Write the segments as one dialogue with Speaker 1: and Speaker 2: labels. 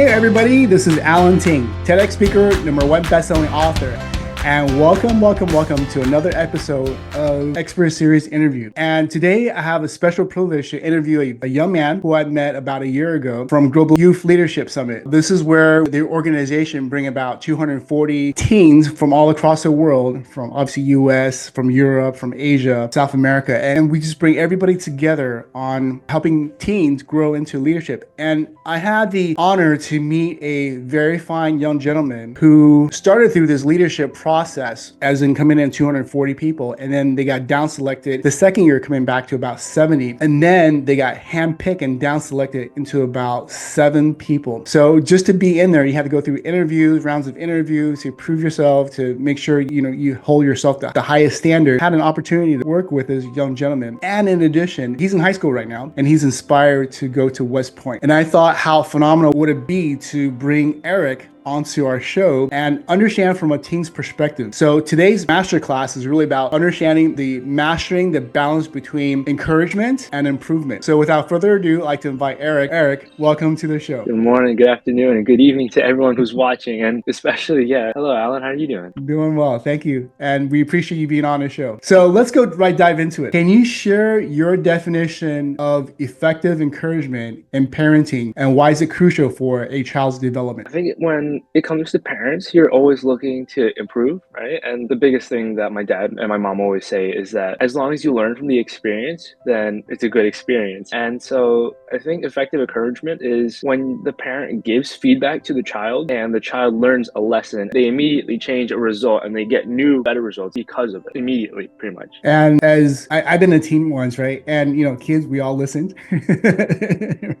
Speaker 1: Hey everybody, this is Alan Ting, TEDx speaker, #1 best-selling author, and welcome to another episode of Expert Series Interview. And today I have a special privilege to interview a young man who I met about a year ago from Global Youth Leadership Summit. This is where the organization bring about 240 teens from all across the world, from obviously US, from Europe, from Asia, South America, and we just bring everybody together on helping teens grow into leadership. And I had the honor to meet a very fine young gentleman who started through this leadership process, as in coming in 240 people, and then they got down selected the second year, coming back to about 70, and then they got handpicked and down selected into about 7 people. So just to be in there, you had to go through interviews, rounds of interviews to prove yourself, to make sure you hold yourself to the highest standard. Had an opportunity to work with this young gentleman, and in addition, he's in high school right now, and he's inspired to go to West Point. And I thought, how phenomenal would it be to bring Eric onto our show and understand from a teen's perspective. So today's masterclass is really about mastering the balance between encouragement and improvement. So without further ado, I'd like to invite Eric. Eric, welcome to the show.
Speaker 2: Good morning, good afternoon, and good evening to everyone who's watching, and especially, hello, Alan, how are you doing?
Speaker 1: Doing well, thank you. And we appreciate you being on the show. So let's go dive into it. Can you share your definition of effective encouragement in parenting, and why is it crucial for a child's development?
Speaker 2: I think when it comes to parents, you're always looking to improve, right? And the biggest thing that my dad and my mom always say is that as long as you learn from the experience, then it's a good experience. And so I think effective encouragement is when the parent gives feedback to the child and the child learns a lesson, they immediately change a result and they get new, better results because of it immediately, pretty much.
Speaker 1: And as I've been a teen once, right? And kids, we all listened,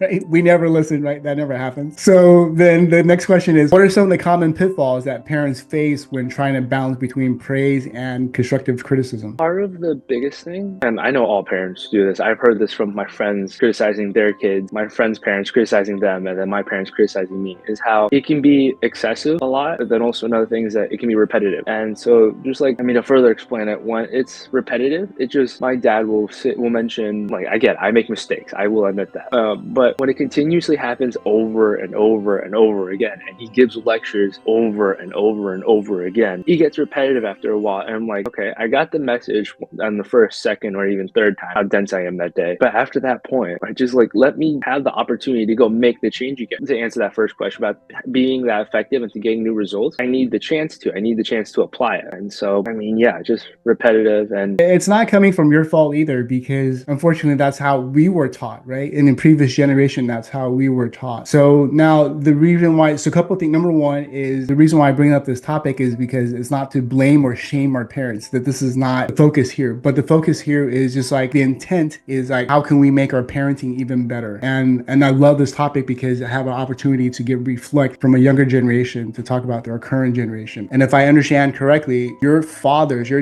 Speaker 1: right? We never listened, right? That never happens. So then the next question is, what are some of the common pitfalls that parents face when trying to balance between praise and constructive criticism?
Speaker 2: Part of the biggest thing, and I know all parents do this, I've heard this from my friends criticizing their kids, my friends' parents criticizing them, and then my parents criticizing me, is how it can be excessive a lot, but then also another thing is that it can be repetitive. And so just to further explain it, when it's repetitive, my dad will mention, I make mistakes, I will admit that. But when it continuously happens over and over and over again, and he gives lectures over and over and over again, he gets repetitive after a while. And I'm like, okay, I got the message on the first, second, or even third time how dense I am that day. But after that point, I just let me have the opportunity to go make the change again. To answer that first question about being that effective and to getting new results, I need the chance to apply it. And so, just repetitive. And
Speaker 1: it's not coming from your fault either, because unfortunately that's how we were taught, right? And in previous generation, that's how we were taught. So now the reason why, so a couple of things. Number one is, the reason why I bring up this topic is because it's not to blame or shame our parents, that this is not the focus here, but the focus here is just the intent is how can we make our parenting even better? And I love this topic because I have an opportunity to reflect from a younger generation to talk about our current generation. And if I understand correctly, your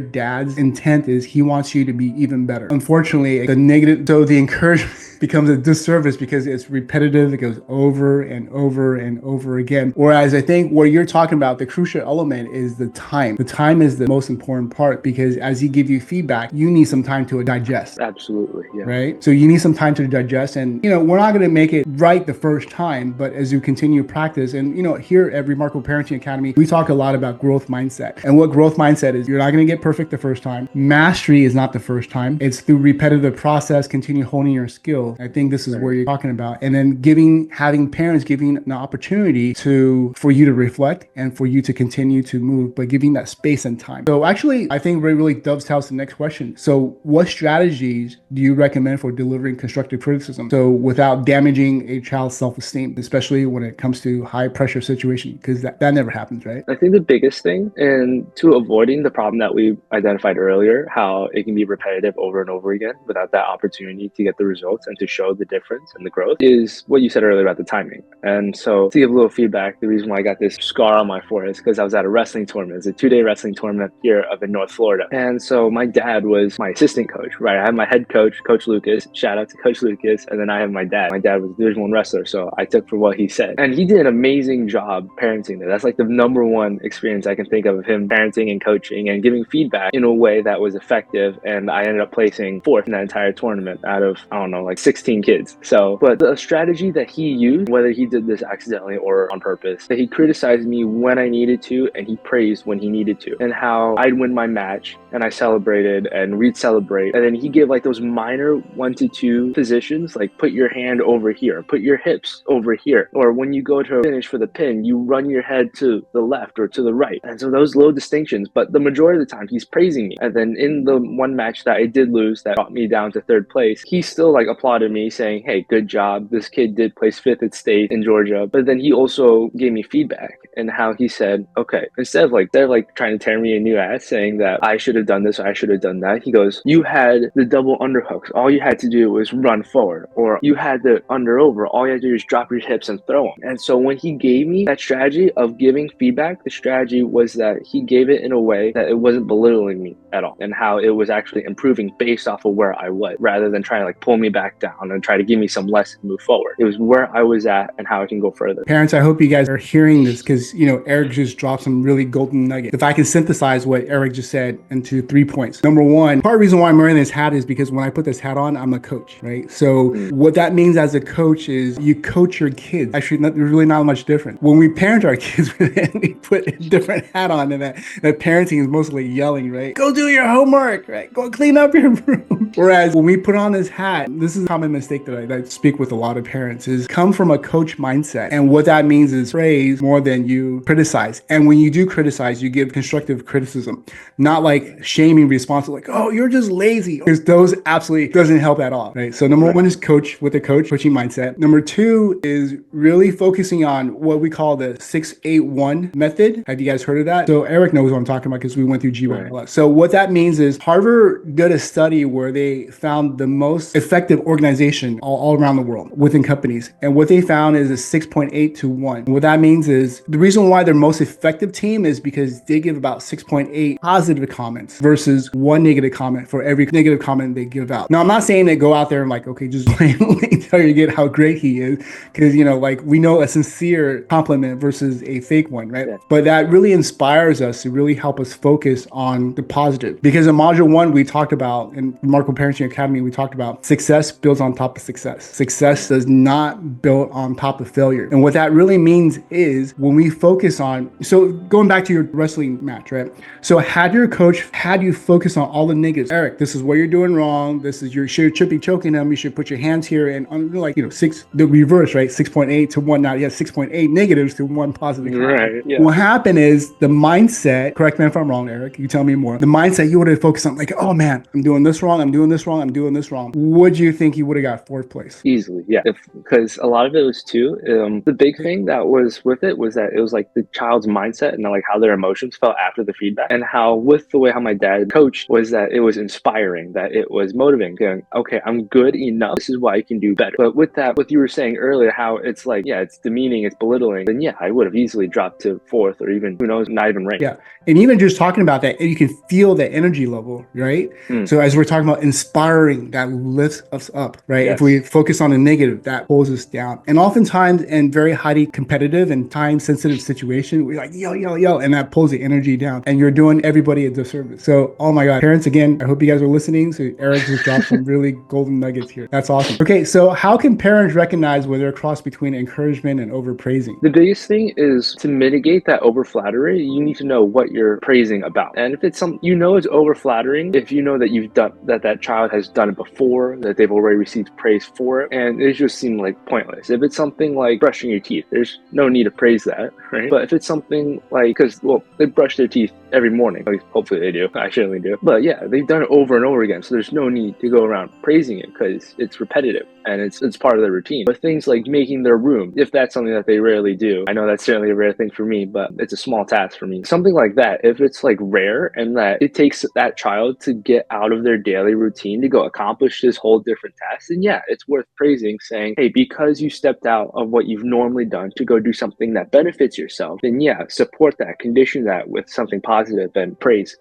Speaker 1: dad's intent is he wants you to be even better. Unfortunately, the encouragement becomes a disservice because it's repetitive. It goes over and over and over again. Whereas I think what you're talking about, the crucial element is the time. The time is the most important part, because as he give you feedback, you need some time to digest.
Speaker 2: Absolutely, yeah.
Speaker 1: Right? So you need some time to digest, and we're not going to make it right the first time, but as you continue practice, and here at Remarkable Parenting Academy, we talk a lot about growth mindset. And what growth mindset is, you're not going to get perfect the first time. Mastery is not the first time. It's through repetitive process, continue honing your skill. I think this is where you're talking about. And then having parents giving an opportunity for you to reflect and for you to continue to move, but giving that space and time. So actually, I think really dovetails the next question. So what strategies do you recommend for delivering constructive criticism, so without damaging a child's self-esteem, especially when it comes to high pressure situation? Because that never happens, right?
Speaker 2: I think the biggest thing, and to avoiding the problem that we identified earlier, how it can be repetitive over and over again without that opportunity to get the results and to show the difference and the growth, is what you said earlier about the timing. And so to give a little feedback, the reason reason why I got this scar on my forehead is because I was at a wrestling tournament. It's a 2-day wrestling tournament here up in North Florida. And so my dad was my assistant coach, right? I had my head coach, Coach Lucas. Shout out to Coach Lucas. And then I have my dad. My dad was a Division I wrestler, so I took for what he said. And he did an amazing job parenting there. That's like the number one experience I can think of him parenting and coaching and giving feedback in a way that was effective. And I ended up placing fourth in that entire tournament out of, I don't know, like 16 kids. So, but the strategy that he used, whether he did this accidentally or on purpose, that he criticized me when I needed to and he praised when he needed to, and how I'd win my match and I celebrated and we'd celebrate. And then he gave like those minor 1 to 2 positions, like put your hand over here, put your hips over here. Or when you go to finish for the pin, you run your head to the left or to the right. And so those little distinctions, but the majority of the time he's praising me. And then in the one match that I did lose that got me down to 3rd place, he still like applauded me saying, hey, good job. This kid did place 5th at state in Georgia. But then he also gave me feedback and how he said, okay, instead of like trying to tear me a new ass saying that I should have done this or I should have done that, he goes, you had the double underhooks. All you had to do was run forward. Or you had the under over. All you had to do is drop your hips and throw them. And so when he gave me that strategy of giving feedback, the strategy was that he gave it in a way that it wasn't belittling me at all and how it was actually improving based off of where I was rather than trying to like pull me back down and try to give me some lesson to move forward. It was where I was at and how I can go further.
Speaker 1: Parents, I hope you guys are hearing this because, Eric just dropped some really golden nuggets. If I can synthesize what Eric just said into 3 points. Number one, part of the reason why I'm wearing this hat is because when I put this hat on, I'm a coach, right? So what that means as a coach is you coach your kids. Actually, there's really not much different. When we parent our kids, we put a different hat on and that parenting is mostly yelling, right? Go do your homework, right? Go clean up your room. Whereas when we put on this hat, this is a common mistake that I speak with a lot of parents is come from a coach mindset. And what that means is praise more than you criticize. And when you do criticize, you give constructive criticism, not like shaming responses like, oh, you're just lazy. Because those absolutely doesn't help at all, right? So number one is coach with a coaching mindset. Number two is really focusing on what we call the 6-8-1 method. Have you guys heard of that? So Eric knows what I'm talking about because we went through GYLS. Right. So what that means is Harvard did a study where they found the most effective organization all around the world within companies. And what they found is a 6.8 to 1. What that means is the reason why their most effective team is because they give about 6.8 positive comments versus 1 negative comment for every negative comment they give out. Now, I'm not saying they go out there and like, okay, just blatantly tell you get how great he is. Because, like we know a sincere compliment versus a fake one, right? Yeah. But that really inspires us to really help us focus on the positive. Because in module 1, we talked about, in Remarkable Parenting Academy, we talked about success builds on top of success. Success does not build on top of failure. And what that really means is when we focus on, so going back to your wrestling match, right? So had your coach had you focus on all the negatives, Eric, this is what you're doing wrong. This is you should be choking him. You should put your hands here and like, 6, the reverse, right? 6.8 to 1. Now you have 6.8 negatives to 1 positive.
Speaker 2: Right. Yeah.
Speaker 1: What happened is the mindset, correct me if I'm wrong, Eric, you tell me more. The mindset you would have focused on like, oh man, I'm doing this wrong. I'm doing this wrong. I'm doing this wrong. Would you think you would have got 4th place?
Speaker 2: Easily. Yeah. Because a lot of it was too, the big thing that was with it was that it was like the child's mindset and like how their emotions felt after the feedback and how with the way how my dad coached was that it was inspiring, that it was motivating, going, okay, I'm good enough. This is why I can do better. But with that, what you were saying earlier, how it's like, yeah, it's demeaning, it's belittling, then yeah, I would have easily dropped to 4th or even, who knows, not even ranked.
Speaker 1: Yeah. And even just talking about that, you can feel the energy level, right? So as we're talking about inspiring, that lifts us up, right? Yes. If we focus on the negative, that pulls us down. And oftentimes in very highly competitive and time sensitive situation, we're like, yo, and that pulls the energy down and you're doing everybody a disservice. So, oh my God, parents, again, I hope you guys are listening. So Eric just dropped some really golden nuggets here. That's awesome. Okay. So how can parents recognize where they're crossed between encouragement and overpraising?
Speaker 2: The biggest thing is to mitigate that over flattery. You need to know what you're praising about. And if it's something, it's over flattering, if you know that you've done that child has done it before, that they've already received praise for it, and it just seemed like pointless. If it's something like brushing your teeth, there's no need to praise that, right? But if it's something like, because, they brush their teeth every morning, at least hopefully they do, I certainly do. But yeah, they've done it over and over again, so there's no need to go around praising it because it's repetitive. and it's part of their routine. But things like making their room, if that's something that they rarely do, I know that's certainly a rare thing for me, but it's a small task for me. Something like that, if it's like rare and that it takes that child to get out of their daily routine to go accomplish this whole different task, then yeah, it's worth praising, saying, hey, because you stepped out of what you've normally done to go do something that benefits yourself, then yeah, support that, condition that with something positive and praise.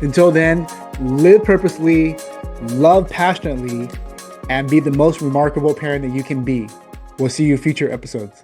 Speaker 1: Until then, live purposely, love passionately, and be the most remarkable parent that you can be. We'll see you in future episodes.